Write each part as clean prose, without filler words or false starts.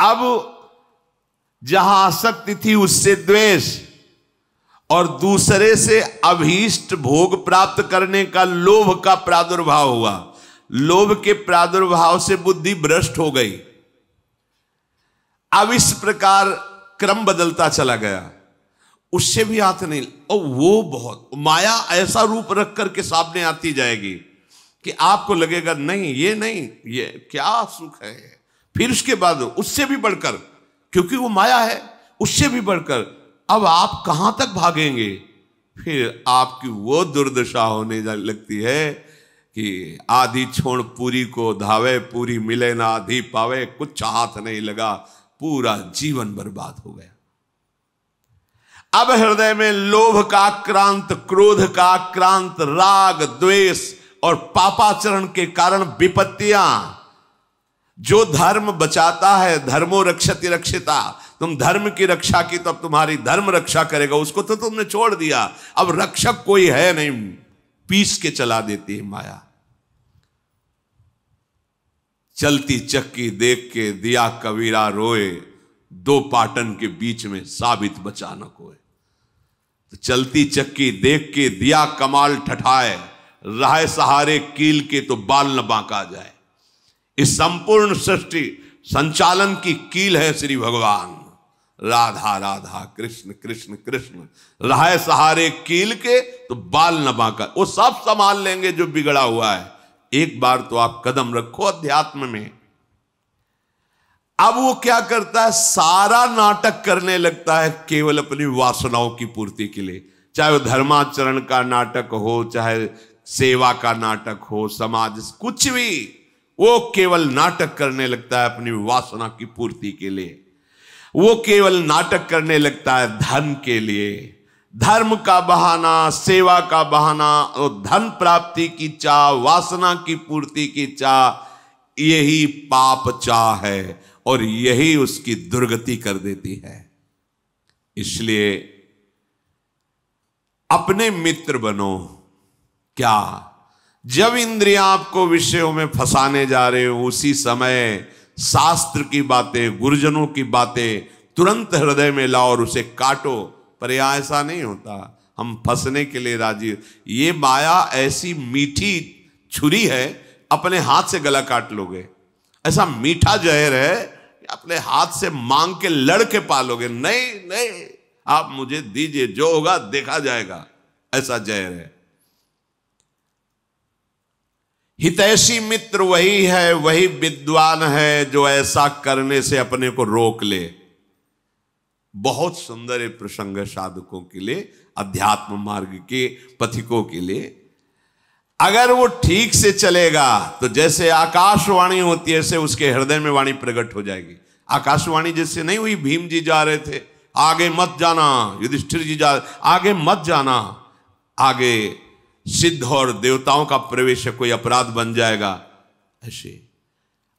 अब जहां आसक्ति थी उससे द्वेष, और दूसरे से अभीष्ट भोग प्राप्त करने का लोभ का प्रादुर्भाव हुआ। लोभ के प्रादुर्भाव से बुद्धि भ्रष्ट हो गई। अब इस प्रकार क्रम बदलता चला गया, उससे भी हाथ नहीं। और वो बहुत माया ऐसा रूप रख करके सामने आती जाएगी कि आपको लगेगा नहीं ये क्या सुख है। फिर उसके बाद उससे भी बढ़कर, क्योंकि वो माया है, उससे भी बढ़कर अब आप कहां तक भागेंगे। फिर आपकी वो दुर्दशा होने लगती है कि आधी छोड़ पूरी को धावे, पूरी मिले ना आधी पावे, कुछ हाथ नहीं लगा, पूरा जीवन बर्बाद हो गया। अब हृदय में लोभ का आक्रांत, क्रोध का आक्रांत, राग द्वेष और पापाचरण के कारण विपत्तियां, जो धर्म बचाता है, धर्मो रक्षति रक्षिता, तुम धर्म की रक्षा की तो अब तुम्हारी धर्म रक्षा करेगा, उसको तो तुमने छोड़ दिया। अब रक्षक कोई है नहीं, पीस के चला देती है माया। चलती चक्की देख के दिया कबीरा रोए, दो पाटन के बीच में साबित बचा न कोई। तो चलती चक्की देख के दिया कमाल ठठाए, राह सहारे कील के तो बाल न बांका जाए। इस संपूर्ण सृष्टि संचालन की कील है श्री भगवान। राधा राधा कृष्ण कृष्ण कृष्ण, राह सहारे कील के तो बाल न बांका। वो सब संभाल लेंगे जो बिगड़ा हुआ है। एक बार तो आप कदम रखो अध्यात्म में। अब वो क्या करता है, सारा नाटक करने लगता है केवल अपनी वासनाओं की पूर्ति के लिए। चाहे वो धर्माचरण का नाटक हो, चाहे सेवा का नाटक हो, समाज, कुछ भी, वो केवल नाटक करने लगता है अपनी वासना की पूर्ति के लिए। वो केवल नाटक करने लगता है धन के लिए। धर्म का बहाना, सेवा का बहाना, और धन प्राप्ति की चाह, वासना की पूर्ति की चाह, यही पाप चाह है और यही उसकी दुर्गति कर देती है। इसलिए अपने मित्र बनो। क्या, जब इंद्रियां आपको विषयों में फंसाने जा रहे हो, उसी समय शास्त्र की बातें, गुरुजनों की बातें तुरंत हृदय में लाओ और उसे काटो। पर यह ऐसा नहीं होता, हम फंसने के लिए राजी। ये माया ऐसी मीठी छुरी है, अपने हाथ से गला काट लोगे। ऐसा मीठा जहर है, अपने हाथ से मांग के लड़ के पालोगे। नहीं नहीं, आप मुझे दीजिए, जो होगा देखा जाएगा, ऐसा जहर है। हितैषी मित्र वही है, वही विद्वान है जो ऐसा करने से अपने को रोक ले। बहुत सुंदर है प्रसंग साधकों के लिए, अध्यात्म मार्ग के पथिकों के लिए। अगर वो ठीक से चलेगा तो जैसे आकाशवाणी होती है, ऐसे उसके हृदय में वाणी प्रकट हो जाएगी। आकाशवाणी जैसे नहीं हुई, भीम जी जा रहे थे, आगे मत जाना, युधिष्ठिर जी जा, आगे मत जाना, आगे सिद्ध और देवताओं का प्रवेश है, कोई अपराध बन जाएगा। ऐसे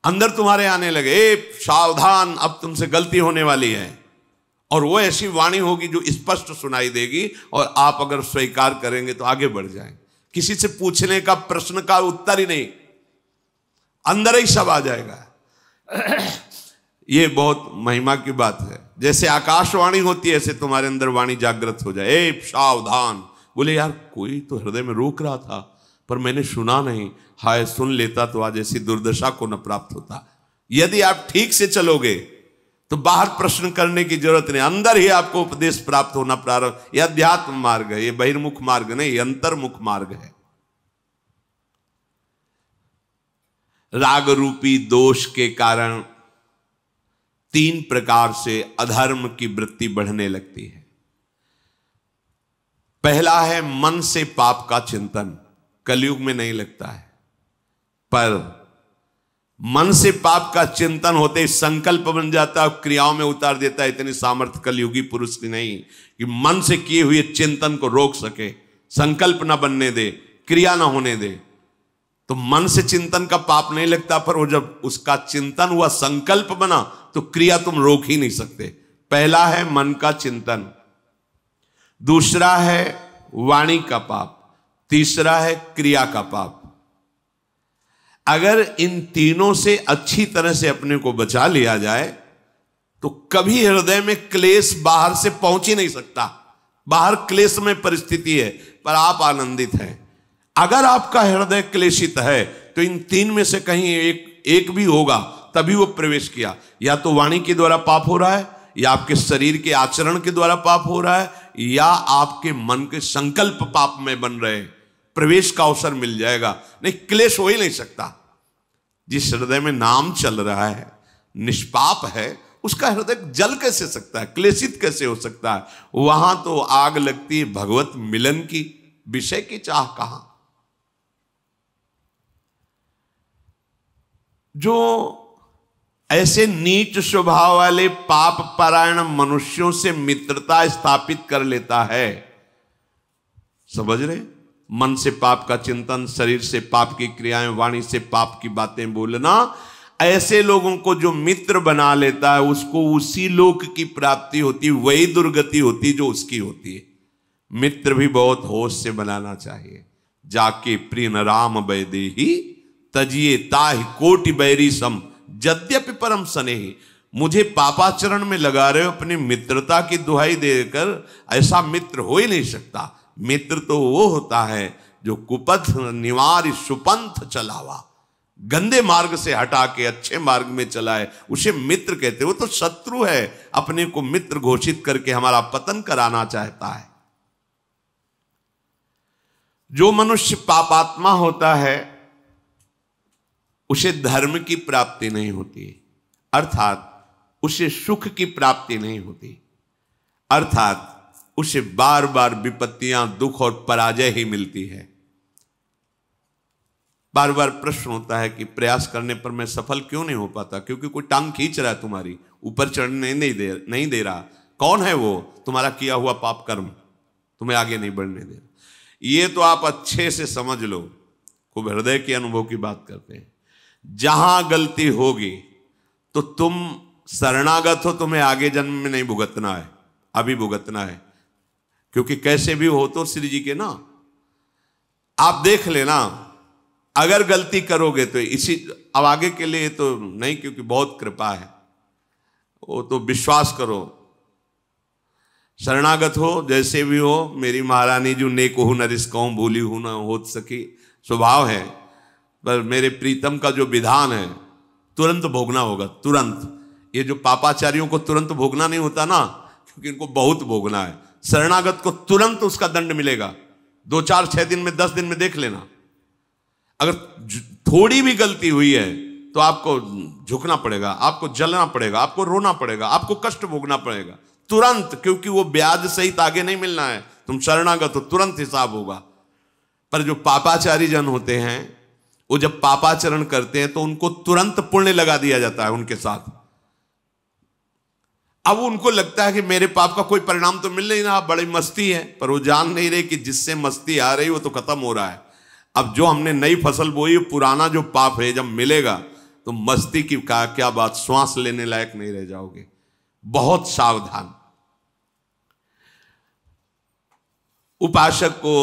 अंदर तुम्हारे आने लगे, ए सावधान, अब तुमसे गलती होने वाली है। और वो ऐसी वाणी होगी जो स्पष्ट सुनाई देगी, और आप अगर स्वीकार करेंगे तो आगे बढ़ जाएंगे। किसी से पूछने का, प्रश्न का उत्तर ही नहीं, अंदर ही सब आ जाएगा। ये बहुत महिमा की बात है। जैसे आकाशवाणी होती है, ऐसे तुम्हारे अंदर वाणी जागृत हो जाए, ए सावधान। बोले यार, कोई तो हृदय में रोक रहा था पर मैंने सुना नहीं, हाय सुन लेता तो आज ऐसी दुर्दशा को न प्राप्त होता। यदि आप ठीक से चलोगे तो बाहर प्रश्न करने की जरूरत नहीं, अंदर ही आपको उपदेश प्राप्त होना प्रारंभ। यह अध्यात्म मार्ग है, ये बहिर्मुख मार्ग नहीं, ये अंतर्मुख मार्ग है। राग रूपी दोष के कारण 3 प्रकार से अधर्म की वृत्ति बढ़ने लगती है। पहला है मन से पाप का चिंतन। कलयुग में नहीं लगता है, पर मन से पाप का चिंतन होते ही संकल्प बन जाता है, क्रियाओं में उतार देता है। इतनी सामर्थ्य कलयुगी पुरुष की नहीं कि मन से किए हुए चिंतन को रोक सके, संकल्प ना बनने दे, क्रिया ना होने दे। तो मन से चिंतन का पाप नहीं लगता, पर वो जब उसका चिंतन हुआ, संकल्प बना, तो क्रिया तुम रोक ही नहीं सकते। पहला है मन का चिंतन, दूसरा है वाणी का पाप, तीसरा है क्रिया का पाप। अगर इन तीनों से अच्छी तरह से अपने को बचा लिया जाए तो कभी हृदय में क्लेश बाहर से पहुंच ही नहीं सकता। बाहर क्लेश में परिस्थिति है, पर आप आनंदित हैं। अगर आपका हृदय क्लेशित है तो इन तीन में से कहीं एक भी होगा, तभी वो प्रवेश किया। या तो वाणी के द्वारा पाप हो रहा है, या आपके शरीर के आचरण के द्वारा पाप हो रहा है, या आपके मन के संकल्प पाप में बन रहे हैं। प्रवेश का अवसर मिल जाएगा, नहीं क्लेश हो ही नहीं सकता। जिस हृदय में नाम चल रहा है, निष्पाप है, उसका हृदय जल कैसे सकता है, क्लेशित कैसे हो सकता है? वहां तो आग लगती है भगवत मिलन की, विषय की चाह कहां। जो ऐसे नीच स्वभाव वाले पाप परायण मनुष्यों से मित्रता स्थापित कर लेता है, समझ रहे, मन से पाप का चिंतन, शरीर से पाप की क्रियाएं, वाणी से पाप की बातें बोलना, ऐसे लोगों को जो मित्र बना लेता है उसको उसी लोक की प्राप्ति होती, वही दुर्गति होती जो उसकी होती है। मित्र भी बहुत होश से बनाना चाहिए। जाके प्रिय न राम बैदेही तजिए ताहि कोटि बैरी सम यद्यपि परम स्नेही। मुझे पापाचरण में लगा रहे हो अपनी मित्रता की दुहाई देकर, ऐसा मित्र हो ही नहीं सकता। मित्र तो वो होता है जो कुपथ निवार सुपंथ चलावा, गंदे मार्ग से हटा के अच्छे मार्ग में चलाए, उसे मित्र कहते। वो तो शत्रु है, अपने को मित्र घोषित करके हमारा पतन कराना चाहता है। जो मनुष्य पापात्मा होता है उसे धर्म की प्राप्ति नहीं होती, अर्थात उसे सुख की प्राप्ति नहीं होती, अर्थात उसे बार बार विपत्तियां, दुख और पराजय ही मिलती है। बार बार प्रश्न होता है कि प्रयास करने पर मैं सफल क्यों नहीं हो पाता? क्योंकि कोई टांग खींच रहा है तुम्हारी, ऊपर चढ़ने नहीं दे रहा। कौन है वो? तुम्हारा किया हुआ पाप कर्म तुम्हें आगे नहीं बढ़ने दे रहा। ये तो आप अच्छे से समझ लो, खूब हृदय के अनुभव की बात करते हैं। जहां गलती होगी तो तुम शरणागत हो, तुम्हें आगे जन्म में नहीं भुगतना है, अभी भुगतना है। क्योंकि कैसे भी हो तो श्री जी के ना, आप देख लेना, अगर गलती करोगे तो इसी, अब आगे के लिए तो नहीं, क्योंकि बहुत कृपा है, वो तो विश्वास करो। शरणागत हो, जैसे भी हो, मेरी महारानी जो नेक हो न रिस्कहूं भूली हूं न हो सकी, स्वभाव है। पर मेरे प्रीतम का जो विधान है तुरंत भोगना होगा, तुरंत। ये जो पापाचारियों को तुरंत भोगना नहीं होता ना, क्योंकि इनको बहुत भोगना है। शरणागत को तुरंत उसका दंड मिलेगा, 2 4 6 दिन में, 10 दिन में देख लेना। अगर थोड़ी भी गलती हुई है तो आपको झुकना पड़ेगा, आपको जलना पड़ेगा, आपको रोना पड़ेगा, आपको कष्ट भोगना पड़ेगा तुरंत, क्योंकि वो ब्याज सहित आगे नहीं मिलना है। तुम शरणागत हो, तुरंत हिसाब होगा। पर जो पापाचारी जन होते हैं, वो जब पापाचरण करते हैं तो उनको तुरंत पुण्य लगा दिया जाता है उनके साथ। अब उनको लगता है कि मेरे पाप का कोई परिणाम तो मिल नहीं रहा, बड़ी मस्ती है, पर वो जान नहीं रहे कि जिससे मस्ती आ रही वो तो खत्म हो रहा है। अब जो हमने नई फसल बोई, पुराना जो पाप है जब मिलेगा तो मस्ती की क्या बात, श्वास लेने लायक नहीं रह जाओगे। बहुत सावधान। उपासक को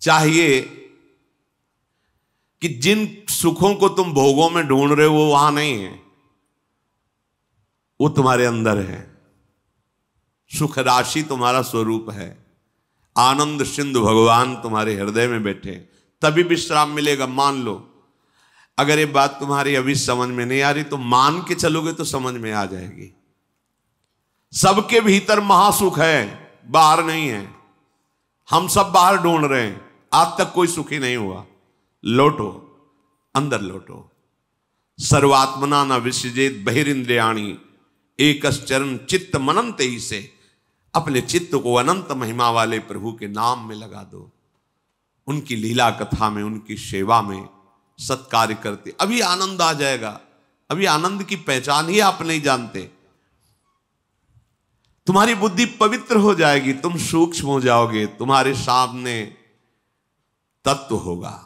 चाहिए कि जिन सुखों को तुम भोगों में ढूंढ रहे हो वो वहां नहीं है, वो तुम्हारे अंदर है। सुख राशि तुम्हारा स्वरूप है, आनंद सिंधु भगवान तुम्हारे हृदय में बैठे, तभी विश्राम मिलेगा। मान लो, अगर ये बात तुम्हारी अभी समझ में नहीं आ रही तो मान के चलोगे तो समझ में आ जाएगी। सबके भीतर महासुख है, बाहर नहीं है। हम सब बाहर ढूंढ रहे हैं, आज तक कोई सुखी नहीं हुआ। लौटो, अंदर लौटो। सर्वात्मना न विसृजेत बहिरिंद्रियाणि एकश्चरण चित्त मनंत ही से। अपने चित्त को अनंत महिमा वाले प्रभु के नाम में लगा दो, उनकी लीला कथा में, उनकी सेवा में सत्कार्य करते, अभी आनंद आ जाएगा। अभी आनंद की पहचान ही आप नहीं जानते। तुम्हारी बुद्धि पवित्र हो जाएगी, तुम सूक्ष्म हो जाओगे, तुम्हारे सामने तत्व होगा,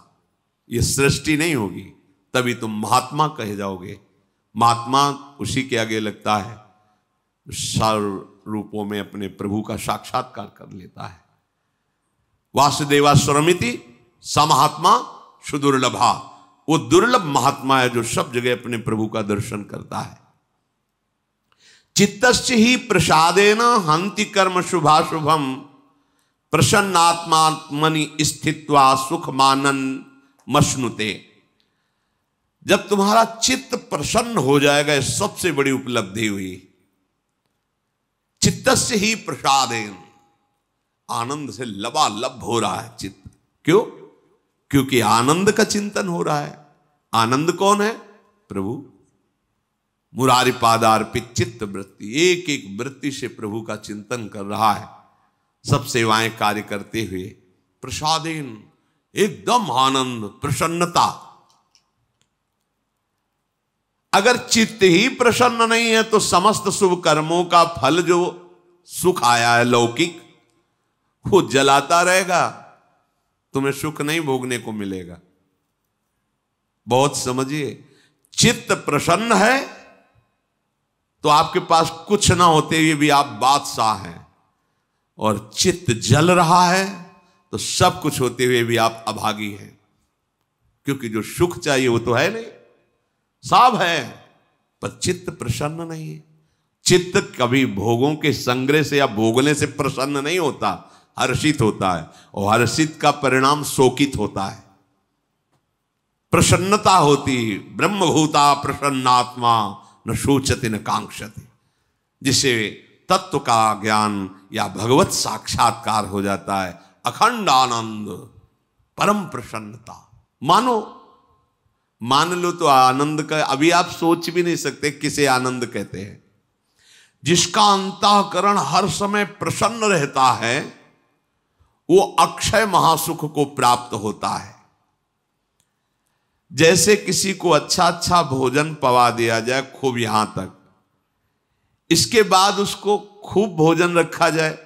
ये सृष्टि नहीं होगी। तभी तुम महात्मा कहे जाओगे। महात्मा उसी के आगे लगता है सर्व रूपों में अपने प्रभु का साक्षात्कार कर लेता है। वासुदेवा स्वरमिति समहात्मा सुदुर्लभा। वो दुर्लभ महात्मा है जो सब जगह अपने प्रभु का दर्शन करता है। चित्तस्य ही प्रसादेन हंति कर्म शुभाशुभम प्रसन्नात्मात्मनि स्थित्वा सुख मानन मश्नुते। जब तुम्हारा चित्त प्रसन्न हो जाएगा, यह सबसे बड़ी उपलब्धि हुई। चित्तस्य ही प्रसादेन, आनंद से लबालब हो रहा है चित्त। क्यों? क्योंकि आनंद का चिंतन हो रहा है। आनंद कौन है? प्रभु। मुरारी पादार्पित चित्त वृत्ति, एक एक वृत्ति से प्रभु का चिंतन कर रहा है, सब सेवाएं कार्य करते हुए। प्रसादेन, एकदम आनंद, प्रसन्नता। अगर चित्त ही प्रसन्न नहीं है तो समस्त शुभ कर्मों का फल जो सुख आया है लौकिक, वो जलाता रहेगा, तुम्हें सुख नहीं भोगने को मिलेगा। बहुत समझिए, चित्त प्रसन्न है तो आपके पास कुछ ना होते हुए भी आप बादशाह हैं, और चित्त जल रहा है तो सब कुछ होते हुए भी आप अभागी हैं। क्योंकि जो सुख चाहिए वो तो है नहीं, सब है, पर चित्त प्रसन्न नहीं है। चित्त कभी भोगों के संग्रह से या भोगने से प्रसन्न नहीं होता, हर्षित होता है, और हर्षित का परिणाम शोकित होता है। प्रसन्नता होती, ब्रह्मभूता प्रसन्नात्मा न शोचति न कांक्षति। जिसे तत्व का ज्ञान या भगवत साक्षात्कार हो जाता है, अखंड आनंद, परम प्रसन्नता। मान लो तो आनंद का अभी आप सोच भी नहीं सकते किसे आनंद कहते हैं। जिसका अंतःकरण हर समय प्रसन्न रहता है वो अक्षय महासुख को प्राप्त होता है। जैसे किसी को अच्छा अच्छा भोजन पवा दिया जाए खूब यहां तक, इसके बाद उसको खूब भोजन रखा जाए,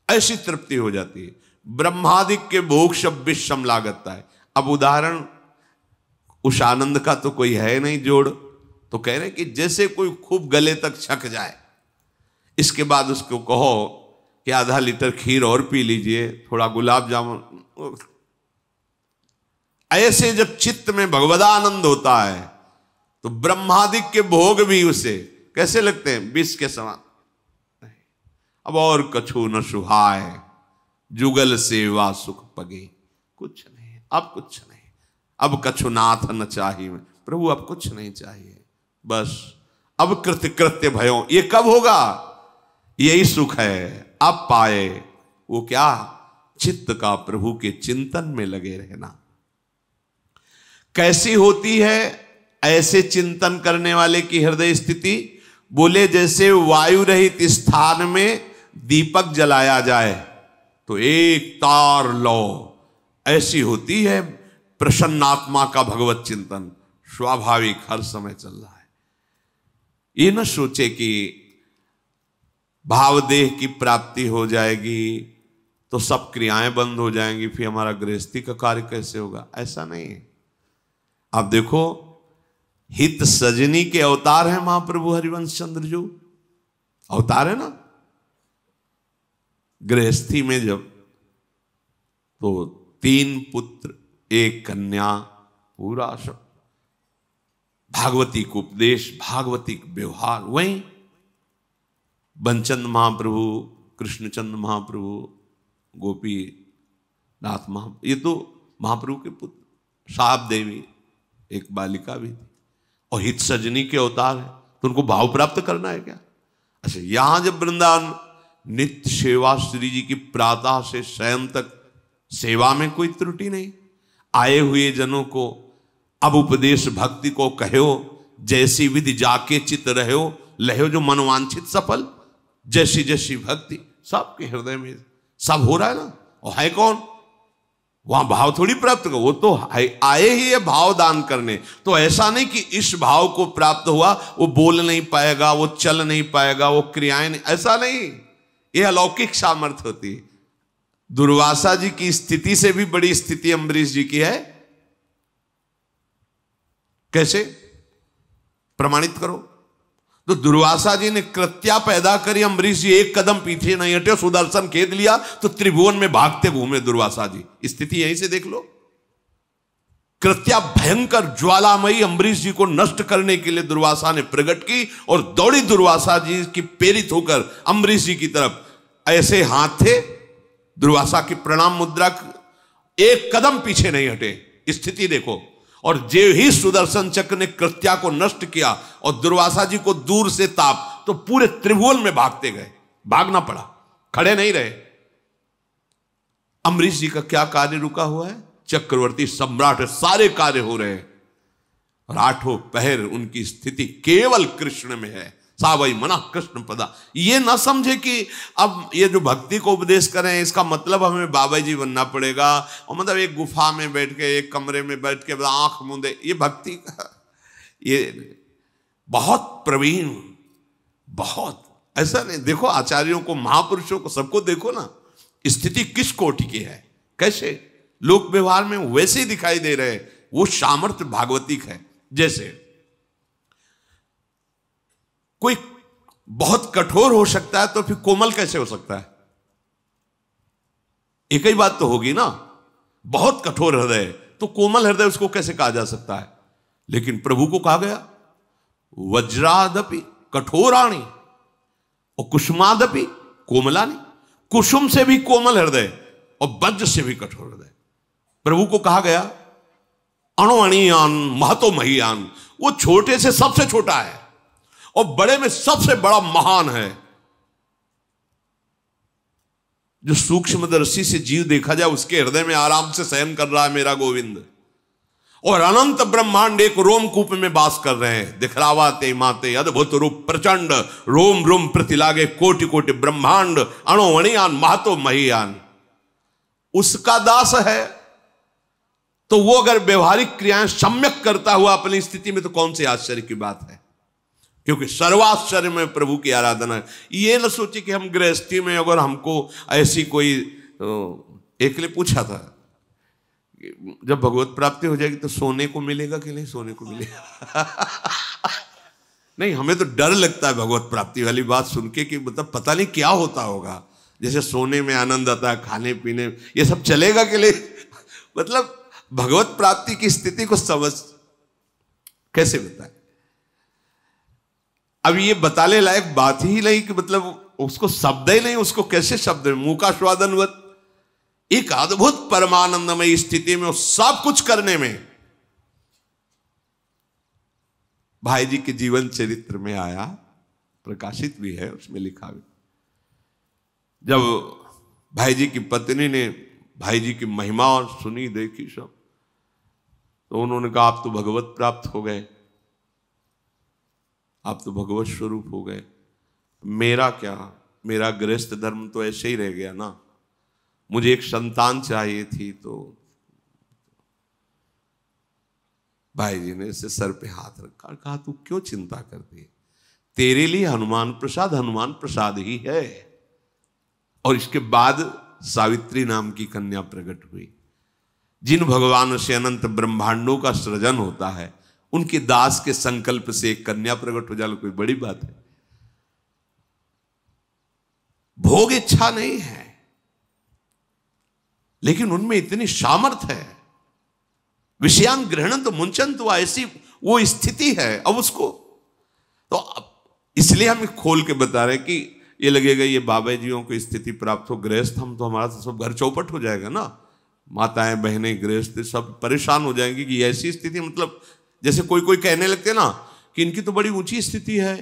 ऐसी तृप्ति हो जाती है। ब्रह्मादिक के भोग सब विषम लागता है। अब उदाहरण उस आनंद का तो कोई है नहीं जोड़, तो कह रहे कि जैसे कोई खूब गले तक छक जाए, इसके बाद उसको कहो कि आधा लीटर खीर और पी लीजिए, थोड़ा गुलाब जामुन। ऐसे जब चित्त में भगवदानंद होता है तो ब्रह्मादिक के भोग भी उसे कैसे लगते हैं? विष के समान। अब और कछु न सुहाए, जुगल सेवा सुख पगे। कुछ नहीं, अब कुछ नहीं, अब कछु नाथ न चाहिए। प्रभु अब कुछ नहीं चाहिए, बस अब कृत्य भयो। ये कब होगा? यही सुख है, अब पाए। वो क्या? चित्त का प्रभु के चिंतन में लगे रहना। कैसी होती है ऐसे चिंतन करने वाले की हृदय स्थिति? बोले जैसे वायु रहित स्थान में दीपक जलाया जाए तो एक तार लो, ऐसी होती है प्रसन्नात्मा का भगवत चिंतन। स्वाभाविक हर समय चल रहा है। ये न सोचे कि भावदेह की प्राप्ति हो जाएगी तो सब क्रियाएं बंद हो जाएंगी, फिर हमारा गृहस्थी का कार्य कैसे होगा? ऐसा नहीं है। आप देखो, हित सजनी के अवतार है महाप्रभु हरिवंश चंद्र जो अवतार है ना। गृहस्थी में जब तो 3 पुत्र 1 कन्या, पूरा सब भागवती को उपदेश, भागवती का व्यवहार। वहीं बनचंद महाप्रभु, कृष्णचंद महाप्रभु, गोपी नाथ महाप्रभु, ये तो महाप्रभु के पुत्र। साहब देवी एक बालिका भी थी, और हित सजनी के अवतार है, तो उनको भाव प्राप्त करना है क्या? अच्छा, यहां जब वृंदावन नित्य सेवा श्री जी की प्रातः से शयन तक सेवा में कोई त्रुटि नहीं। आए हुए जनों को अब उपदेश भक्ति को कहो, जैसी विधि जाके चित रहो, लहो जो मनवांछित सफल। जैसी जैसी भक्ति सबके हृदय में सब हो रहा है ना। और है कौन? वहां भाव थोड़ी प्राप्त करो, वो तो आए ही है भाव दान करने। तो ऐसा नहीं कि इस भाव को प्राप्त हुआ वो बोल नहीं पाएगा, वो चल नहीं पाएगा, वो क्रियाएं नहीं, ऐसा नहीं। ये अलौकिक सामर्थ्य होती है। दुर्वासा जी की स्थिति से भी बड़ी स्थिति अम्बरीश जी की है। कैसे प्रमाणित करो? तो दुर्वासा जी ने कृत्या पैदा करी, अम्बरीश जी एक कदम पीछे नहीं हटे, सुदर्शन खेद लिया तो त्रिभुवन में भागते घूमे दुर्वासा जी। स्थिति यहीं से देख लो। कृत्या भयंकर ज्वालामयी अम्बरीश जी को नष्ट करने के लिए दुर्वासा ने प्रकट की और दौड़ी दुर्वासा जी की प्रेरित होकर अम्बरीश जी की तरफ। ऐसे हाथ थे दुर्वासा की प्रणाम मुद्रा, एक कदम पीछे नहीं हटे। स्थिति देखो। और जे ही सुदर्शन चक्र ने कृत्या को नष्ट किया और दुर्वासा जी को दूर से ताप, तो पूरे त्रिभुवन में भागते गए, भागना पड़ा, खड़े नहीं रहे। अम्बरीश जी का क्या कार्य रुका हुआ है? चक्रवर्ती सम्राट सारे कार्य हो रहे हैं और आठों पहर उनकी स्थिति केवल कृष्ण में है। सावई मना कृष्ण पदा। ये ना समझे कि अब ये जो भक्ति को उपदेश करें इसका मतलब हमें बाबा जी बनना पड़ेगा और मतलब एक गुफा में बैठ के, एक कमरे में बैठ के आंख मूंदे, ये भक्ति का ये बहुत प्रवीण, बहुत ऐसा नहीं। देखो आचार्यों को, महापुरुषों को, सबको देखो ना, स्थिति किस कोटि की है, कैसे लोक व्यवहार में वैसे ही दिखाई दे रहे। वो सामर्थ्य भागवतिक है। जैसे कोई बहुत कठोर हो सकता है तो फिर कोमल कैसे हो सकता है? एक ही बात तो होगी ना। बहुत कठोर हृदय तो कोमल हृदय उसको कैसे कहा जा सकता है? लेकिन प्रभु को कहा गया वज्रादपि कठोराणी और कुसुमादपि कोमलानी। कुसुम से भी कोमल हृदय और वज्र से भी कठोर हृदय। प्रभु को कहा गया अणुअणियान महतो महियान। वो छोटे से सबसे छोटा है और बड़े में सबसे बड़ा महान है। जो सूक्ष्मदर्शी से जीव देखा जाए उसके हृदय में आराम से शयन कर रहा है मेरा गोविंद, और अनंत ब्रह्मांड एक रोमकूप में वास कर रहे हैं। दिखलावा ते माते अद्भुत रूप प्रचंड, रोम रोम प्रतिलागे कोटि कोटि ब्रह्मांड, अणुअणियान महतो महियान। उसका दास है तो वो अगर व्यवहारिक क्रियाएं सम्यक करता हुआ अपनी स्थिति में, तो कौन सी आश्चर्य की बात है? क्योंकि सर्वाश्चर्य में प्रभु की आराधना है। ये न सोचे कि हम गृहस्थी में अगर हमको ऐसी कोई, एक ने पूछा था जब भगवत प्राप्ति हो जाएगी तो सोने को मिलेगा कि नहीं? सोने को मिलेगा नहीं, हमें तो डर लगता है भगवत प्राप्ति वाली बात सुन के कि मतलब पता नहीं क्या होता होगा। जैसे सोने में आनंद आता है, खाने पीने, ये सब चलेगा कि नहीं? मतलब भगवत प्राप्ति की स्थिति को समझ कैसे बताए? अब ये बताने लायक बात ही नहीं कि मतलब उसको शब्द ही नहीं, उसको कैसे शब्द में, मुंह का स्वादनवत एक अद्भुत परमानंदमय स्थिति में, सब कुछ करने में। भाई जी के जीवन चरित्र में आया, प्रकाशित भी है, उसमें लिखा भी। जब भाई जी की पत्नी ने भाई जी की महिमा और सुनी, देखी सब, तो उन्होंने कहा आप तो भगवत प्राप्त हो गए, आप तो भगवत स्वरूप हो गए, मेरा क्या, मेरा गृहस्थ धर्म तो ऐसे ही रह गया ना, मुझे एक संतान चाहिए थी। तो भाई जी ने इसे सर पे हाथ रखा और कहा तू क्यों चिंता करती है, तेरे लिए हनुमान प्रसाद ही है। और इसके बाद सावित्री नाम की कन्या प्रकट हुई। जिन भगवान से अनंत ब्रह्मांडों का सृजन होता है, उनके दास के संकल्प से एक कन्या प्रकट हो जाना कोई बड़ी बात है? भोग इच्छा नहीं है, लेकिन उनमें इतनी सामर्थ्य है। विषयान ग्रहण तो मुंचन, तो ऐसी वो स्थिति है। अब उसको तो इसलिए हम खोल के बता रहे हैं कि ये लगेगा ये बाबा जियों को स्थिति प्राप्त हो, गृहस्थ हम तो हमारा तो सब घर चौपट हो जाएगा ना, माताएं बहनें गृहस्थ सब परेशान हो जाएंगी कि ऐसी स्थिति। मतलब जैसे कोई कहने लगते ना कि इनकी तो बड़ी ऊंची स्थिति है,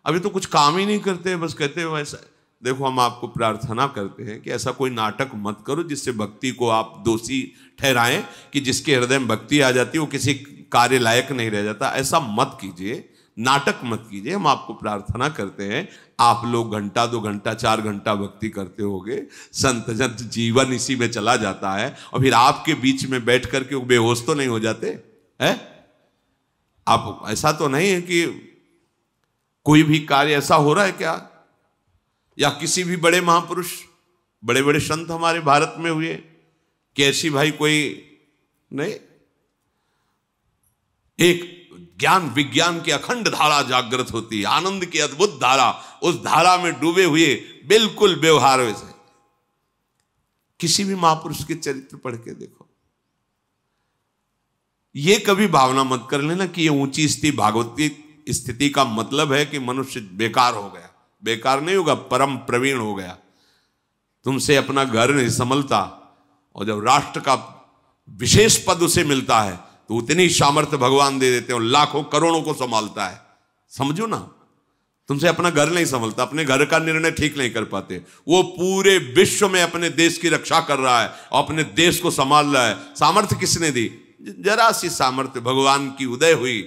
अभी तो कुछ काम ही नहीं करते, बस कहते हो ऐसा। देखो हम आपको प्रार्थना करते हैं कि ऐसा कोई नाटक मत करो जिससे भक्ति को आप दोषी ठहराएं, कि जिसके हृदय में भक्ति आ जाती है वो किसी कार्य लायक नहीं रह जाता। ऐसा मत कीजिए, नाटक मत कीजिए। हम आपको प्रार्थना करते हैं, आप लोग घंटा 2 घंटा 4 घंटा भक्ति करते होगे, संत जन जीवन इसी में चला जाता है, और फिर आपके बीच में बैठ करके वो बेहोश तो नहीं हो जाते हैं? आप ऐसा तो नहीं है कि कोई भी कार्य ऐसा हो रहा है क्या, या किसी भी बड़े महापुरुष, बड़े बड़े संत हमारे भारत में हुए कि ऐसी भाई कोई नहीं? एक ज्ञान विज्ञान की अखंड धारा जागृत होती है, आनंद की अद्भुत धारा, उस धारा में डूबे हुए बिल्कुल व्यवहार वैसे। किसी भी महापुरुष के चरित्र पढ़ के देखो, ये कभी भावना मत कर लेना कि ये ऊंची स्थिति भागवती स्थिति का मतलब है कि मनुष्य बेकार हो गया। बेकार नहीं होगा, परम प्रवीण हो गया। तुमसे अपना घर नहीं संभलता, और जब राष्ट्र का विशेष पद उसे मिलता है तो उतनी सामर्थ्य भगवान दे देते हैं, लाखों करोड़ों को संभालता है। समझो ना, तुमसे अपना घर नहीं संभलता, अपने घर का निर्णय ठीक नहीं कर पाते, वो पूरे विश्व में अपने देश की रक्षा कर रहा है और अपने देश को संभाल रहा है। सामर्थ्य किसने दी? जरा सी सामर्थ्य भगवान की उदय हुई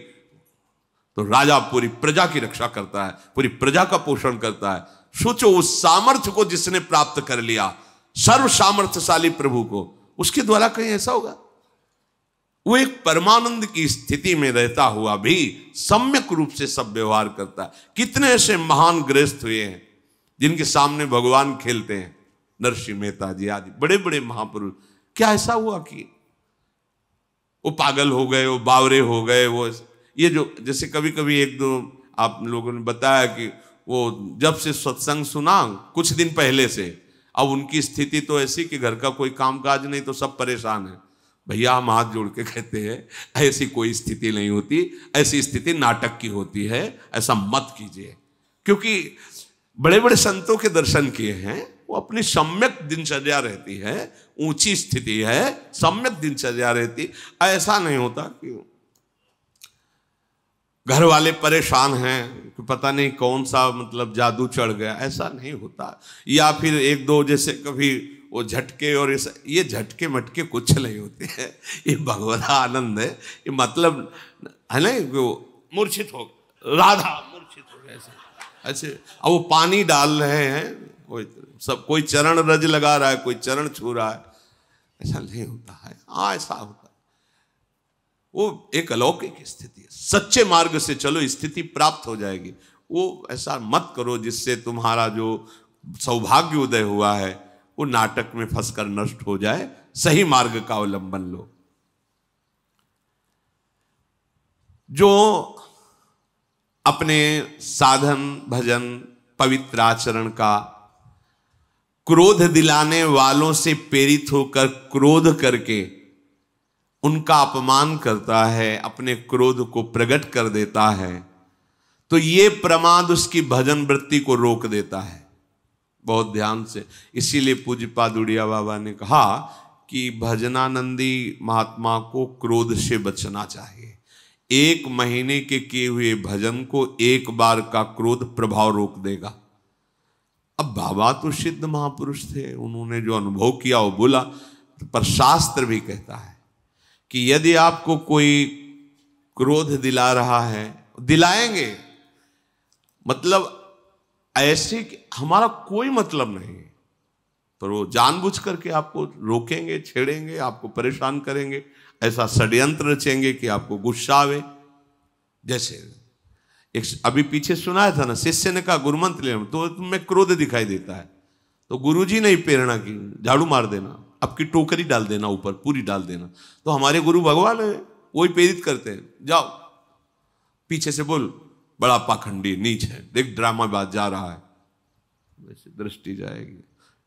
तो राजा पूरी प्रजा की रक्षा करता है, पूरी प्रजा का पोषण करता है। सोचो उस सामर्थ्य को जिसने प्राप्त कर लिया, सर्व सामर्थ्यशाली प्रभु को, उसके द्वारा कहीं ऐसा होगा? वो एक परमानंद की स्थिति में रहता हुआ भी सम्यक रूप से सब व्यवहार करता है। कितने ऐसे महान गृहस्थ हुए हैं जिनके सामने भगवान खेलते हैं, नरसिंह मेहता जी आदि बड़े बड़े महापुरुष। क्या ऐसा हुआ कि वो पागल हो गए, वो बावरे हो गए? वो ये जो जैसे कभी कभी एक दो आप लोगों ने बताया कि वो जब से सत्संग सुना कुछ दिन पहले से, अब उनकी स्थिति तो ऐसी कि घर का कोई काम काज नहीं तो सब परेशान है। भैया हम हाथ जोड़ के कहते हैं ऐसी कोई स्थिति नहीं होती, ऐसी स्थिति नाटक की होती है, ऐसा मत कीजिए। क्योंकि बड़े बड़े संतों के दर्शन किए हैं, वो अपनी सम्यक दिनचर्या रहती है, ऊंची स्थिति है, सम्यक दिनचर्या रहती। ऐसा नहीं होता कि घर वाले परेशान हैं कि पता नहीं कौन सा मतलब जादू चढ़ गया, ऐसा नहीं होता। या फिर एक दो जैसे कभी वो झटके, और ये झटके मटके कुछ नहीं होते हैं, ये भगवत आनंद है। ये मतलब है ना, वो मूर्छित हो राधा मूर्छित हो गए ऐसे, अब वो पानी डाल रहे हैं, सब कोई चरण रज लगा रहा है, कोई चरण छू रहा है, ऐसा नहीं होता है। हाँ ऐसा होता है, वो एक अलौकिक स्थिति है। सच्चे मार्ग से चलो, स्थिति प्राप्त हो जाएगी। वो ऐसा मत करो जिससे तुम्हारा जो सौभाग्य उदय हुआ है वो नाटक में फंसकर नष्ट हो जाए। सही मार्ग का अवलंबन लो। जो अपने साधन भजन पवित्र आचरण का क्रोध दिलाने वालों से प्रेरित होकर क्रोध करके उनका अपमान करता है, अपने क्रोध को प्रकट कर देता है, तो ये प्रमाद उसकी भजन वृत्ति को रोक देता है। बहुत ध्यान से, इसीलिए पूज्यपाद उड़िया बाबा ने कहा कि भजनानंदी महात्मा को क्रोध से बचना चाहिए। 1 महीने के किए हुए भजन को एक बार का क्रोध प्रभाव रोक देगा। अब बाबा तो सिद्ध महापुरुष थे, उन्होंने जो अनुभव किया वो बोला, पर शास्त्र भी कहता है कि यदि आपको कोई क्रोध दिला रहा है, दिलाएंगे, मतलब ऐसे कि हमारा कोई मतलब नहीं है, पर वो जानबूझ करके आपको रोकेंगे, छेड़ेंगे, आपको परेशान करेंगे, ऐसा षड्यंत्र रचेंगे कि आपको गुस्सा आवे। जैसे एक अभी पीछे सुनाया था ना, शिष्य ने कहा गुरुमंत्र ले, तो तुम्हें क्रोध दिखाई देता है, तो गुरुजी ने प्रेरणा की, झाड़ू मार देना, आपकी टोकरी डाल देना, ऊपर पूरी डाल देना। तो हमारे गुरु भगवान है, वही प्रेरित करते हैं, जाओ पीछे से बोल, बड़ा पाखंडी नीच है, देख ड्रामाबाज जा रहा है। वैसे दृष्टि जाएगी,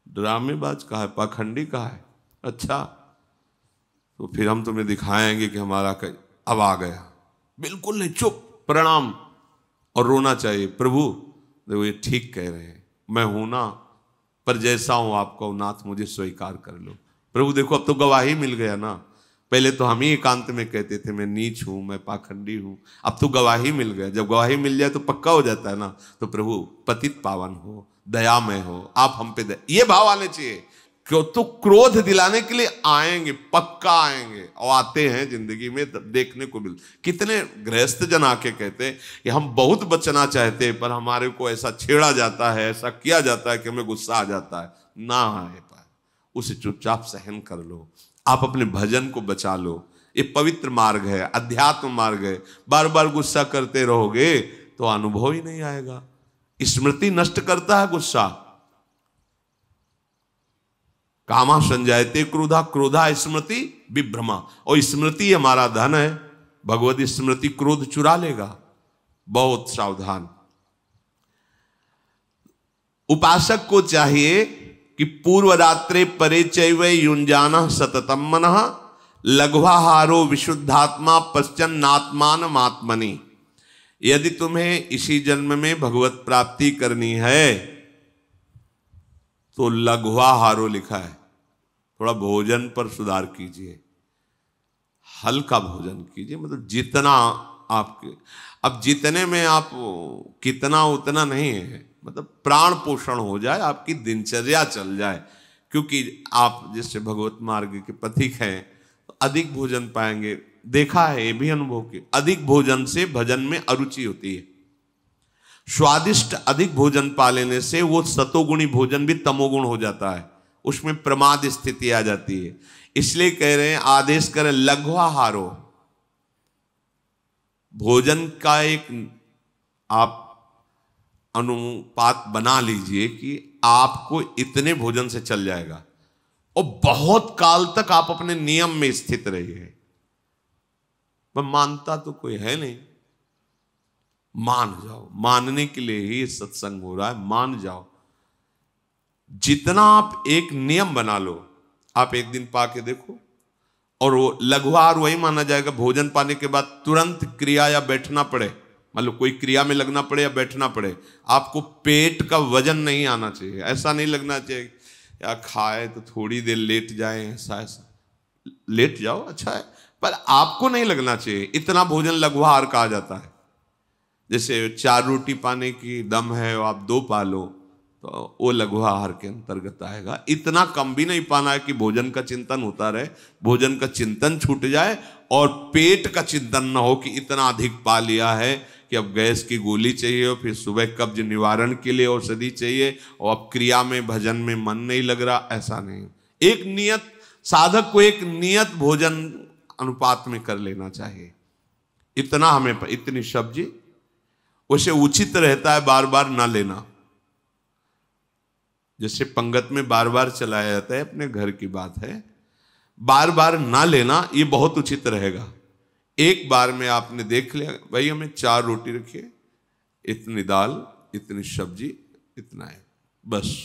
ड्रामेबाज कहा है, पाखंडी कहा है, अच्छा तो फिर हम तुम्हें दिखाएंगे कि हमारा अब आ गया। बिल्कुल नहीं, चुप, प्रणाम, और रोना चाहिए, प्रभु देखो ये ठीक कह रहे हैं, मैं हूं ना, पर जैसा हूं आपको नाथ मुझे स्वीकार कर लो। प्रभु देखो अब तो गवाही मिल गया ना, पहले तो हम ही एकांत में कहते थे मैं नीच हूं, मैं पाखंडी हूं, अब तो गवाही मिल गया। जब गवाही मिल जाए तो पक्का हो जाता है ना, तो प्रभु पतित पावन हो, दयामय हो, आप हम पे ये भाव आने चाहिए। क्यों? तो क्रोध दिलाने के लिए आएंगे, पक्का आएंगे, और आते हैं जिंदगी में, देखने को मिल। कितने गृहस्थ जन आके कहते हैं कि हम बहुत बचना चाहते हैं, पर हमारे को ऐसा छेड़ा जाता है, ऐसा किया जाता है कि हमें गुस्सा आ जाता है। ना आए पाए, उसे चुपचाप सहन कर लो, आप अपने भजन को बचा लो। ये पवित्र मार्ग है, अध्यात्म मार्ग है। बार बार गुस्सा करते रहोगे तो अनुभव ही नहीं आएगा। स्मृति नष्ट करता है गुस्सा। कामा संजायते क्रोधा, क्रोधा स्मृति विभ्रमा, और स्मृति हमारा धन है। भगवत स्मृति क्रोध चुरा लेगा, बहुत सावधान। उपासक को चाहिए कि पूर्व रात्रे परे चैव युंजाना सततम मनः लघ्वाहारो विशुद्धात्मा पश्चन्नात्मान आत्मनि। यदि तुम्हें इसी जन्म में भगवत प्राप्ति करनी है तो लघ्वाहारो लिखा है, थोड़ा भोजन पर सुधार कीजिए, हल्का भोजन कीजिए, मतलब जितना आपके, अब जितने में आप कितना उतना नहीं है, मतलब प्राण पोषण हो जाए, आपकी दिनचर्या चल जाए, क्योंकि आप जिससे भगवत मार्ग के पथिक हैं तो अधिक भोजन पाएंगे। देखा है, ये भी अनुभव किया, अधिक भोजन से भजन में अरुचि होती है। स्वादिष्ट अधिक भोजन पा लेने से वो सतोगुणी भोजन भी तमोगुण हो जाता है, उसमें प्रमाद स्थिति आ जाती है। इसलिए कह रहे हैं, आदेश करें लघ्वाहारो, भोजन का एक आप अनुपात बना लीजिए कि आपको इतने भोजन से चल जाएगा और बहुत काल तक आप अपने नियम में स्थित रहिए। पर मानता तो कोई है नहीं, मान जाओ, मानने के लिए ही सत्संग हो रहा है, मान जाओ। जितना आप एक नियम बना लो, आप एक दिन पा के देखो, और वो लघुआहार वही माना जाएगा भोजन पाने के बाद तुरंत क्रिया या बैठना पड़े, मतलब कोई क्रिया में लगना पड़े या बैठना पड़े, आपको पेट का वजन नहीं आना चाहिए। ऐसा नहीं लगना चाहिए या खाए तो थोड़ी देर लेट जाए, ऐसा लेट जाओ अच्छा है, पर आपको नहीं लगना चाहिए। इतना भोजन लघुआहार कहा जाता है। जैसे 4 रोटी पाने की दम है और आप 2 पा लो तो वो लघुआहार के अंतर्गत आएगा। इतना कम भी नहीं पाना है कि भोजन का चिंतन होता रहे, भोजन का चिंतन छूट जाए और पेट का चिंतन ना हो कि इतना अधिक पा लिया है कि अब गैस की गोली चाहिए और फिर सुबह कब्ज निवारण के लिए औषधि चाहिए और अब क्रिया में भजन में मन नहीं लग रहा, ऐसा नहीं। एक नियत, साधक को एक नियत भोजन अनुपात में कर लेना चाहिए। इतना हमें, इतनी सब्जी, उसे उचित रहता है बार बार ना लेना। जैसे पंगत में बार बार चलाया जाता है, अपने घर की बात है, बार बार ना लेना ये बहुत उचित रहेगा। एक बार में आपने देख लिया भाई हमें 4 रोटी रखिए, इतनी दाल, इतनी सब्जी, इतना है, बस।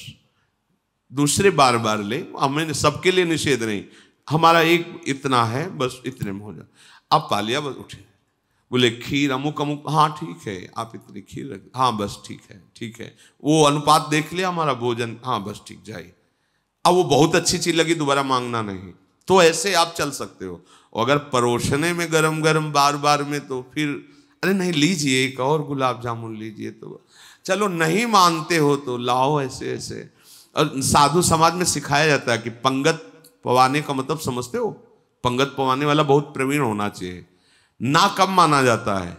दूसरे बार बार ले, हमें सबके लिए निषेध नहीं, हमारा एक इतना है, बस इतने में हो जाए। अब पा लिया, बस उठे, बोले खीर अमुक अमुक, हाँ ठीक है, आप इतनी खीर रख, हाँ बस ठीक है, ठीक है, वो अनुपात देख लिया हमारा भोजन, हाँ बस ठीक, जाइए। अब वो बहुत अच्छी चीज लगी, दोबारा मांगना नहीं, तो ऐसे आप चल सकते हो। और अगर परोसने में गरम गरम बार बार में, तो फिर अरे नहीं लीजिए, एक और गुलाब जामुन लीजिए, तो चलो नहीं मानते हो तो लाओ, ऐसे ऐसे। और साधु समाज में सिखाया जाता है कि पंगत पवाने का मतलब समझते हो, पंगत पवाने वाला बहुत प्रवीण होना चाहिए। ना कब माना जाता है,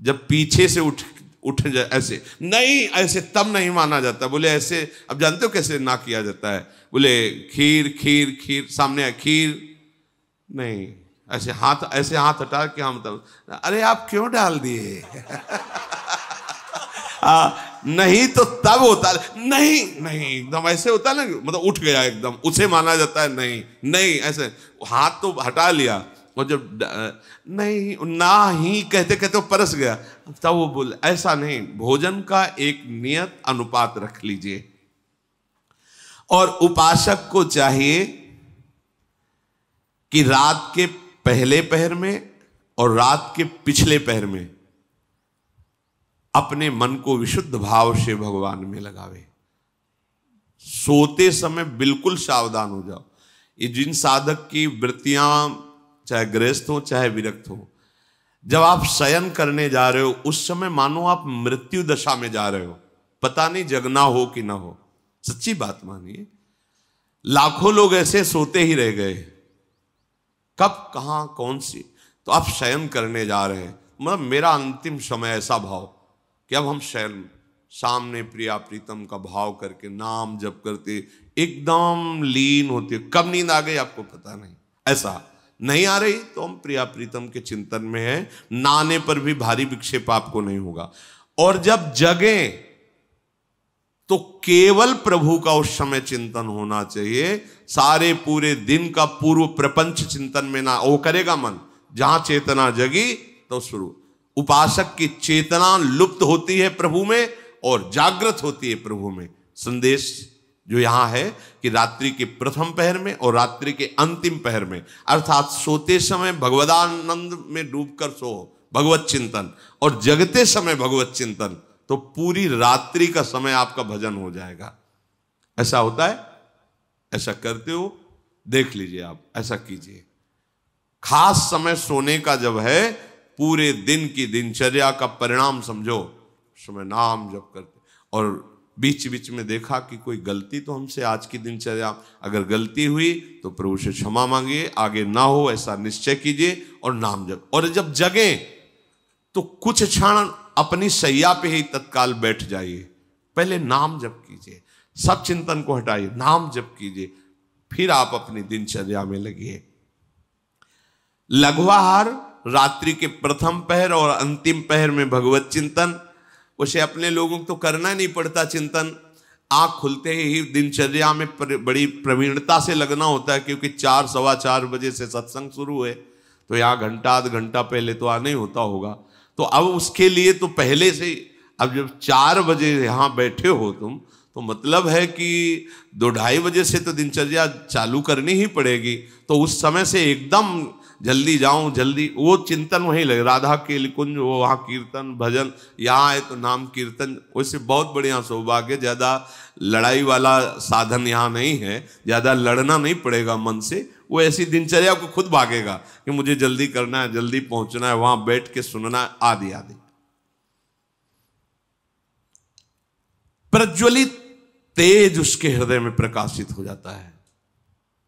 जब पीछे से उठ जाए, ऐसे नहीं, ऐसे तब नहीं माना जाता। बोले ऐसे, अब जानते हो कैसे ना किया जाता है, बोले खीर खीर खीर, सामने है खीर, नहीं ऐसे हाथ हटा के हम तब, अरे आप क्यों डाल दिए नहीं तो तब होता, नहीं नहीं एकदम ऐसे होता है ना, मतलब उठ गया एकदम, उसे माना जाता है। नहीं नहीं, ऐसे हाथ तो हटा लिया, और जब नहीं ना ही कहते कहते वो परस गया, तब वो बोले, ऐसा नहीं। भोजन का एक नियत अनुपात रख लीजिए। और उपासक को चाहिए कि रात के पहले पहर में और रात के पिछले पहर में अपने मन को विशुद्ध भाव से भगवान में लगावे। सोते समय बिल्कुल सावधान हो जाओ। ये जिन साधक की वृत्तियां चाहे गृहस्थ हो चाहे विरक्त हो, जब आप शयन करने जा रहे हो उस समय मानो आप मृत्यु दशा में जा रहे हो, पता नहीं जगना हो कि ना हो। सच्ची बात मानिए, लाखों लोग ऐसे सोते ही रह गए, कब कहां कौन सी, तो आप शयन करने जा रहे हैं। मतलब मेरा अंतिम समय ऐसा भाव कि अब हम शयन, सामने प्रिया प्रीतम का भाव करके नाम जप करते एकदम लीन होते, कब नींद आ गई आपको पता नहीं। ऐसा नहीं आ रही तो हम प्रिया प्रीतम के चिंतन में है, नाने पर भी भारी विक्षेप आपको नहीं होगा। और जब जगे तो केवल प्रभु का उस समय चिंतन होना चाहिए। सारे पूरे दिन का पूर्व प्रपंच चिंतन में ना, वो करेगा मन, जहां चेतना जगी तो शुरू। उपासक की चेतना लुप्त होती है प्रभु में और जागृत होती है प्रभु में। संदेश जो यहां है कि रात्रि के प्रथम पहर में और रात्रि के अंतिम पहर में, अर्थात सोते समय भगवदानंद में डूबकर सो, भगवत चिंतन, और जगते समय भगवत चिंतन, तो पूरी रात्रि का समय आपका भजन हो जाएगा। ऐसा होता है? ऐसा करते हो? देख लीजिए, आप ऐसा कीजिए। खास समय सोने का जब है, पूरे दिन की दिनचर्या का परिणाम समझो, समय नाम जप करते, और बीच बीच में देखा कि कोई गलती तो हमसे आज की दिनचर्या, अगर गलती हुई तो प्रभु से क्षमा मांगिए, आगे ना हो ऐसा निश्चय कीजिए और नाम जप। और जब जगे तो कुछ क्षण अपनी सैया पे ही तत्काल बैठ जाइए, पहले नाम जप कीजिए, सब चिंतन को हटाइए, नाम जप कीजिए, फिर आप अपनी दिनचर्या में लगिए। लघुआहार रात्रि के प्रथम पहर और अंतिम पहर में भगवत चिंतन, उसे अपने लोगों को तो करना नहीं पड़ता चिंतन, आंख खुलते ही दिनचर्या में बड़ी प्रवीणता से लगना होता है, क्योंकि 4 सवा 4 बजे से सत्संग शुरू है, तो यहाँ घंटा आध घंटा पहले तो आना ही होता होगा। तो अब उसके लिए तो पहले से, अब जब 4 बजे यहाँ बैठे हो तुम, तो मतलब है कि 2-2:30 बजे से तो दिनचर्या चालू करनी ही पड़ेगी। तो उस समय से एकदम जल्दी जाऊं, जल्दी, वो चिंतन वहीं लगे, राधा के कुंज, वो वहाँ कीर्तन भजन, यहाँ है तो नाम कीर्तन, वैसे बहुत बढ़िया सौभाग्य, ज़्यादा लड़ाई वाला साधन यहाँ नहीं है, ज़्यादा लड़ना नहीं पड़ेगा मन से, वो ऐसी दिनचर्या को खुद भागेगा कि मुझे जल्दी करना है, जल्दी पहुंचना है, वहां बैठ के सुनना है, आदि आदि। प्रज्वलित तेज उसके हृदय में प्रकाशित हो जाता है,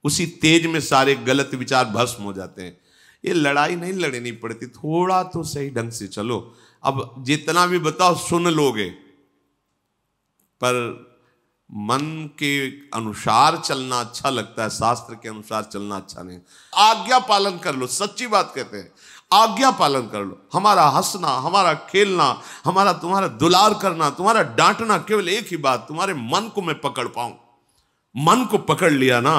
उसी तेज में सारे गलत विचार भस्म हो जाते हैं। ये लड़ाई नहीं लड़नी पड़ती, थोड़ा तो सही ढंग से चलो। अब जितना भी बताओ सुन लोगे, पर मन के अनुसार चलना अच्छा लगता है, शास्त्र के अनुसार चलना अच्छा नहीं। आज्ञा पालन कर लो, सच्ची बात कहते हैं, आज्ञा पालन कर लो। हमारा हंसना, हमारा खेलना, हमारा तुम्हारा दुलार करना, तुम्हारा डांटना, केवल एक ही बात, तुम्हारे मन को मैं पकड़ पाऊं। मन को पकड़ लिया ना,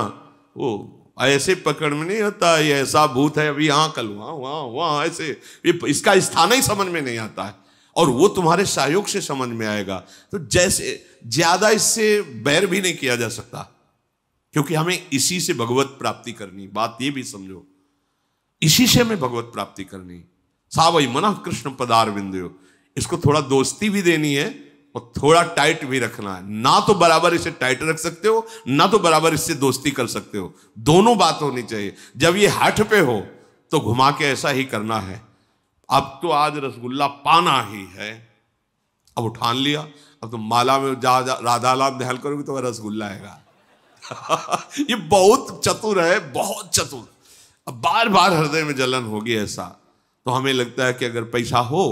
वो ऐसे पकड़ में नहीं होता, ये ऐसा भूत है, अभी यहाँ कल वहां वहां वहां, ऐसे इसका स्थान ही समझ में नहीं आता है, और वो तुम्हारे सहयोग से समझ में आएगा। तो जैसे ज्यादा इससे बैर भी नहीं किया जा सकता, क्योंकि हमें इसी से भगवत प्राप्ति करनी, बात ये भी समझो, इसी से हमें भगवत प्राप्ति करनी। सावई मना कृष्ण पदार बिंदु, इसको थोड़ा दोस्ती भी देनी है और थोड़ा टाइट भी रखना है। ना तो बराबर इसे टाइट रख सकते हो, ना तो बराबर इससे दोस्ती कर सकते हो, दोनों बात होनी चाहिए। जब ये हठ पे हो तो घुमा के ऐसा ही करना है, अब तो आज रसगुल्ला पाना ही है, अब उठान लिया, अब तो माला में राधा नाम ध्यान करोगे तो रसगुल्ला आएगा। ये बहुत चतुर है, बहुत चतुर। अब बार बार हृदय में जलन होगी ऐसा, तो हमें लगता है कि अगर पैसा हो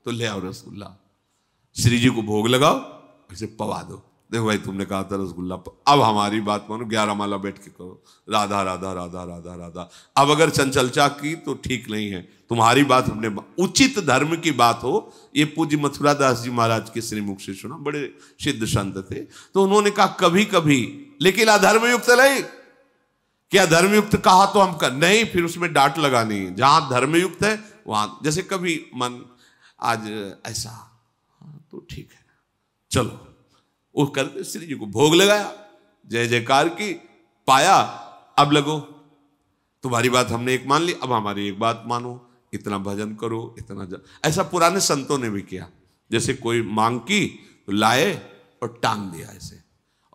तो ले आओ रसगुल्ला, श्री जी को भोग लगाओ, इसे पवा दो। देखो भाई तुमने कहा था रसगुल्ला, अब हमारी बात मानो, 11 माला बैठ के करो, राधा राधा राधा राधा राधा। अब अगर चंचलचा की तो ठीक नहीं है, तुम्हारी बात हमने, उचित धर्म की बात हो। ये पूज्य मथुरा दास जी महाराज के श्रीमुख से सुना, बड़े सिद्ध संत थे, तो उन्होंने कहा कभी कभी, लेकिन अधर्मयुक्त नहीं, क्या धर्मयुक्त कहा तो हम कर नहीं, फिर उसमें डांट लगानी, जहां धर्मयुक्त है वहां, जैसे कभी मन आज ऐसा, तो ठीक है चलो, वो करते श्री जी को भोग लगाया, जय जयकार की, पाया, अब लगो तुम्हारी बात हमने एक मान ली, अब हमारी एक बात मानो, इतना भजन करो, इतना ऐसा पुराने संतों ने भी किया। जैसे कोई मांग की तो लाए और टांग दिया ऐसे,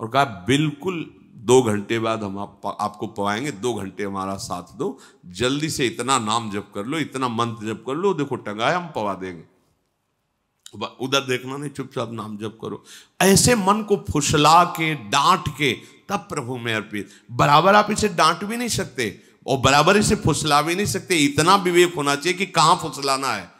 और कहा बिल्कुल 2 घंटे बाद हम आपको पवाएंगे, 2 घंटे हमारा साथ दो, जल्दी से इतना नाम जप कर लो, इतना मंत्र जप कर लो, देखो टंगाए हम पवा देंगे, उधर देखना नहीं, चुपचाप नाम जप करो। ऐसे मन को फुसला के, डांट के, तब प्रभु में अर्पित। बराबर आप इसे डांट भी नहीं सकते और बराबर इसे फुसला भी नहीं सकते, इतना विवेक होना चाहिए कि कहां फुसलाना है।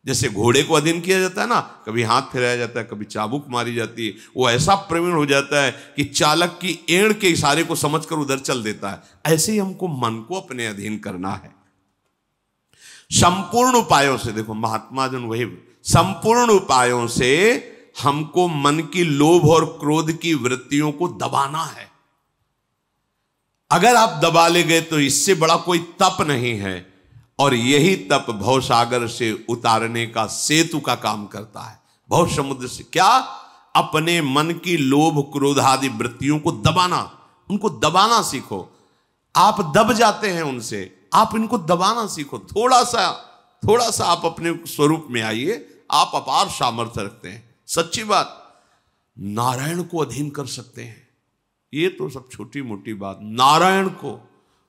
जैसे घोड़े को अधीन किया जाता है ना, कभी हाथ फिराया जाता है, कभी चाबुक मारी जाती है, वो ऐसा प्रवीण हो जाता है कि चालक की एड़ के इशारे को समझकर उधर चल देता है। ऐसे ही हमको मन को अपने अधीन करना है संपूर्ण उपायों से। देखो महात्मा जन वही, संपूर्ण उपायों से हमको मन की लोभ और क्रोध की वृत्तियों को दबाना है। अगर आप दबा ले गए तो इससे बड़ा कोई तप नहीं है, और यही तप भवसागर से उतारने का सेतु का काम करता है। भव समुद्र से क्या अपने मन की लोभ क्रोध आदि वृत्तियों को दबाना, उनको दबाना सीखो। आप दब जाते हैं उनसे, आप इनको दबाना सीखो। थोड़ा सा आप अपने स्वरूप में आइए, आप अपार सामर्थ्य रखते हैं। सच्ची बात, नारायण को अधीन कर सकते हैं। ये तो सब छोटी मोटी बात। नारायण को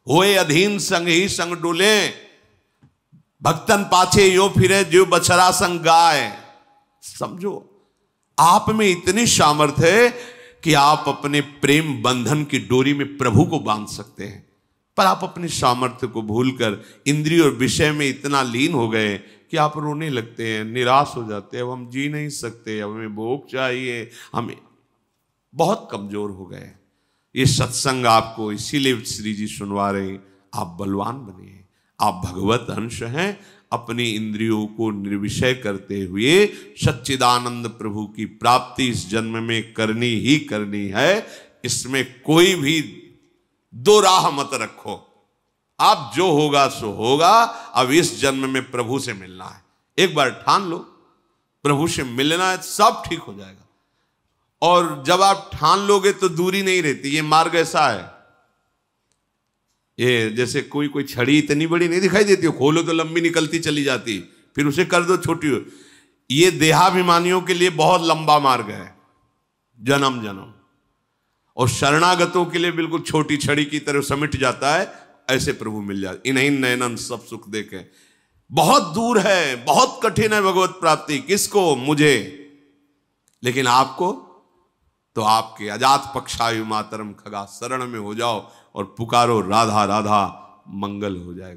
होए अधीन संग ही संग डोले, भक्तन पाछे यो फिरे जो बछड़ा संग गाय। समझो, आप में इतनी सामर्थ्य है कि आप अपने प्रेम बंधन की डोरी में प्रभु को बांध सकते हैं। पर आप अपनी सामर्थ्य को भूलकर इंद्रिय और विषय में इतना लीन हो गए कि आप रोने लगते हैं, निराश हो जाते हैं। अब हम जी नहीं सकते, अब हमें भोग चाहिए, हमें बहुत कमजोर हो गए। ये सत्संग आपको इसीलिए श्री जी सुनवा रहे, आप बलवान बनिए, आप भगवत अंश हैं। अपनी इंद्रियों को निर्विषय करते हुए सच्चिदानंद प्रभु की प्राप्ति इस जन्म में करनी ही करनी है। इसमें कोई भी दो राह मत रखो। आप जो होगा सो होगा। अब इस जन्म में प्रभु से मिलना है, एक बार ठान लो, प्रभु से मिलना है, सब ठीक हो जाएगा। और जब आप ठान लोगे तो दूरी नहीं रहती। ये मार्ग ऐसा है, ये जैसे कोई छड़ी इतनी बड़ी नहीं दिखाई देती हो, खोलो तो लंबी निकलती चली जाती, फिर उसे कर दो छोटी हो। ये देहाभिमानियों के लिए बहुत लंबा मार्ग है, जन्म जन्म। और शरणागतों के लिए बिल्कुल छोटी छड़ी की तरह समिट जाता है, ऐसे प्रभु मिल जाते। इन्हीं नयनन सब सुख देखे। बहुत दूर है, बहुत कठिन है भगवत प्राप्ति। किसको? मुझे। लेकिन आपको तो आपके अजात पक्षायु मातरम खगा शरण में हो जाओ और पुकारो राधा राधा, मंगल हो जाएगा।